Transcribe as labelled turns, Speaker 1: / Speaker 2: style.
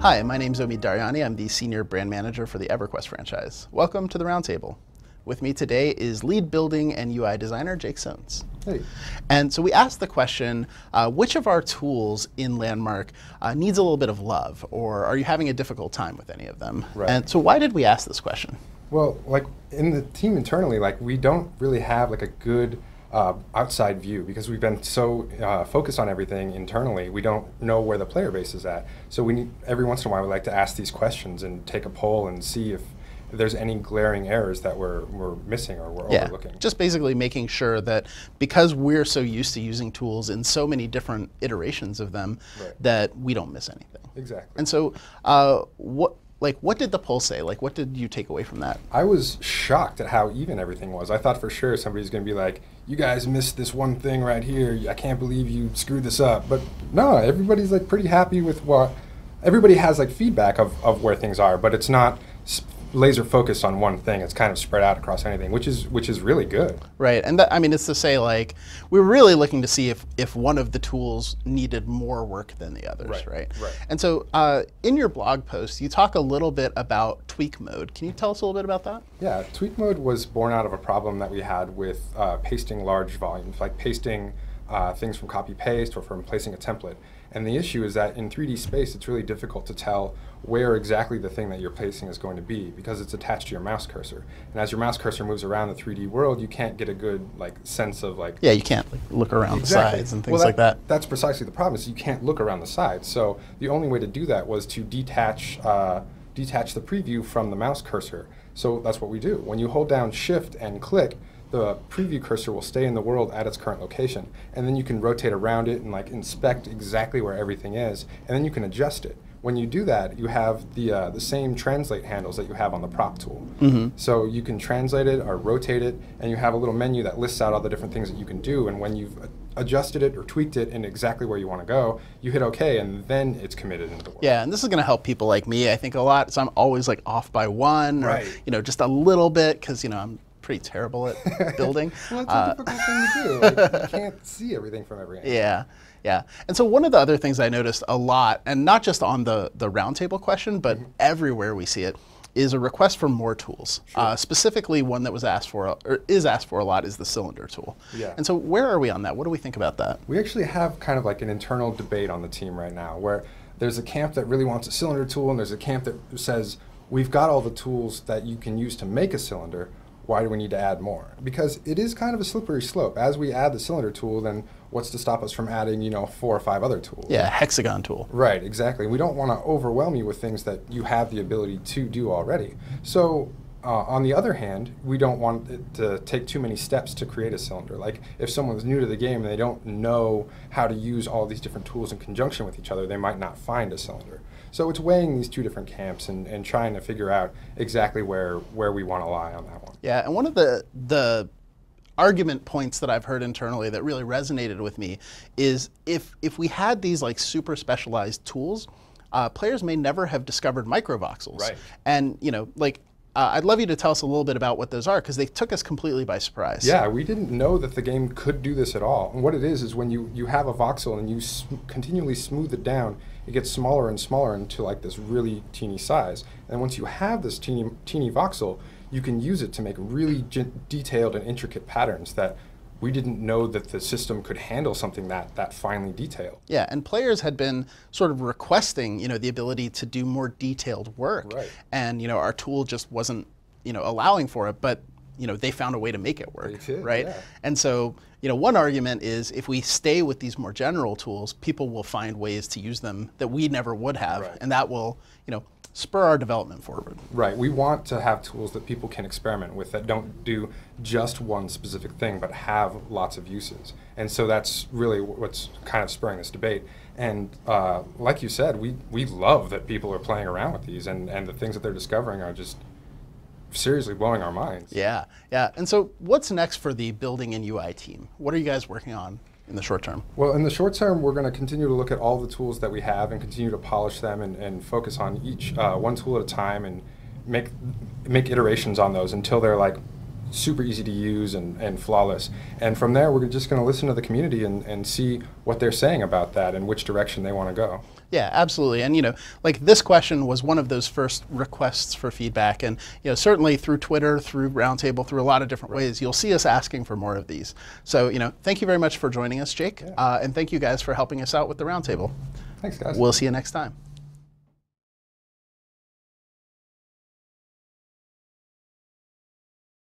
Speaker 1: Hi, my name's Omid Daryani. I'm the Senior Brand Manager for the Everquest franchise. Welcome to the Roundtable. With me today is lead building and UI designer Jake Sones.
Speaker 2: Hey.
Speaker 1: And so we asked the question, which of our tools in Landmark needs a little bit of love, or are you having a difficult time with any of them?
Speaker 2: Right.
Speaker 1: And so why did we ask this question?
Speaker 2: Well, like in the team internally, like we don't really have like a good outside view because we've been so focused on everything internally. We don't know where the player base is at. So we need, every once in a while we like to ask these questions and take a poll and see if there's any glaring errors that we're missing or we're overlooking.
Speaker 1: Just basically making sure that because we're so used to using tools in so many different iterations of them, that we don't miss anything.
Speaker 2: Exactly.
Speaker 1: And so what did the poll say? Like, what did you take away from that?
Speaker 2: I was shocked at how even everything was. I thought for sure somebody's going to be like, you guys missed this one thing right here. I can't believe you screwed this up. But no, everybody's like pretty happy with what, everybody has like feedback of where things are, but it's not laser focused on one thing. It's kind of spread out across anything, which is really good.
Speaker 1: Right, and that, I mean, it's to say like we're really looking to see if one of the tools needed more work than the others, right? And so in your blog post, you talk a little bit about tweak mode. Can you tell us a little bit about that?
Speaker 2: Yeah, tweak mode was born out of a problem that we had with pasting large volumes, like pasting things from copy paste or from placing a template. And the issue is that in 3D space, it's really difficult to tell where exactly the thing that you're placing is going to be because it's attached to your mouse cursor. And as your mouse cursor moves around the 3D world, you can't get a good sense of
Speaker 1: Yeah, you can't look around the sides and things like that.
Speaker 2: That's precisely the problem, is you can't look around the sides. So the only way to do that was to detach the preview from the mouse cursor. So that's what we do. When you hold down Shift and click, the preview cursor will stay in the world at its current location, and then you can rotate around it and inspect exactly where everything is, and then you can adjust it. When you do that, you have the same translate handles that you have on the prop tool. So you can translate it or rotate it, and you have a little menu that lists out all the different things that you can do, and when you've adjusted it or tweaked it in exactly where you want to go, you hit OK, and then it's committed into the world.
Speaker 1: Yeah, and this is going to help people like me, I think, a lot. So I'm always off by one, or just a little bit, because I'm pretty terrible at building.
Speaker 2: Well, it's a difficult thing to do. You can't see everything from every angle.
Speaker 1: Yeah. And so one of the other things I noticed a lot, and not just on the roundtable question, but everywhere we see it, is a request for more tools. Specifically, one that was asked for, or is asked for a lot, is the cylinder tool. And so where are we on that? What do we think about that?
Speaker 2: We actually have kind of an internal debate on the team right now, where there's a camp that really wants a cylinder tool, and there's a camp that says, we've got all the tools that you can use to make a cylinder. Why do we need to add more? Because it is kind of a slippery slope. As we add the cylinder tool, then what's to stop us from adding, 4 or 5 other tools?
Speaker 1: Yeah, hexagon tool.
Speaker 2: Right, exactly. We don't want to overwhelm you with things that you have the ability to do already. So on the other hand, we don't want it to take too many steps to create a cylinder. Like if someone's new to the game and they don't know how to use all these different tools in conjunction with each other, they might not find a cylinder. So it's weighing these two different camps and trying to figure out exactly where we want to lie on that one.
Speaker 1: Yeah, and one of the argument points that I've heard internally that really resonated with me is if we had these super specialized tools, players may never have discovered microvoxels.
Speaker 2: Right.
Speaker 1: And I'd love you to tell us a little bit about what those are, because they took us completely by surprise.
Speaker 2: Yeah, we didn't know that the game could do this at all. And what it is when you have a voxel and you continually smooth it down, it gets smaller and smaller into this really teeny size. And once you have this teeny voxel, you can use it to make really detailed and intricate patterns that we didn't know that the system could handle something that finely detailed.
Speaker 1: Yeah, and players had been sort of requesting, the ability to do more detailed work.
Speaker 2: Right.
Speaker 1: And, our tool just wasn't, allowing for it, but, they found a way to make it work.
Speaker 2: They did,
Speaker 1: right?
Speaker 2: Yeah.
Speaker 1: And so, one argument is if we stay with these more general tools, people will find ways to use them that we never would have, and that will, spur our development forward.
Speaker 2: Right. We want to have tools that people can experiment with that don't do just one specific thing, but have lots of uses. And so that's really what's kind of spurring this debate. And like you said, we love that people are playing around with these, and the things that they're discovering are just seriously blowing our minds.
Speaker 1: Yeah. And so what's next for the building and UI team? What are you guys working on in the short term?
Speaker 2: Well, in the short term, we're going to continue to look at all the tools that we have and continue to polish them and focus on each one tool at a time and make iterations on those until they're super easy to use and flawless. And from there, we're just going to listen to the community and see what they're saying about that and which direction they want to go.
Speaker 1: Yeah, absolutely. And, like this question was one of those first requests for feedback. And, certainly through Twitter, through Roundtable, through a lot of different ways, you'll see us asking for more of these. So, thank you very much for joining us, Jake. And thank you guys for helping us out with the Roundtable.
Speaker 2: Thanks, guys.
Speaker 1: We'll see you next time.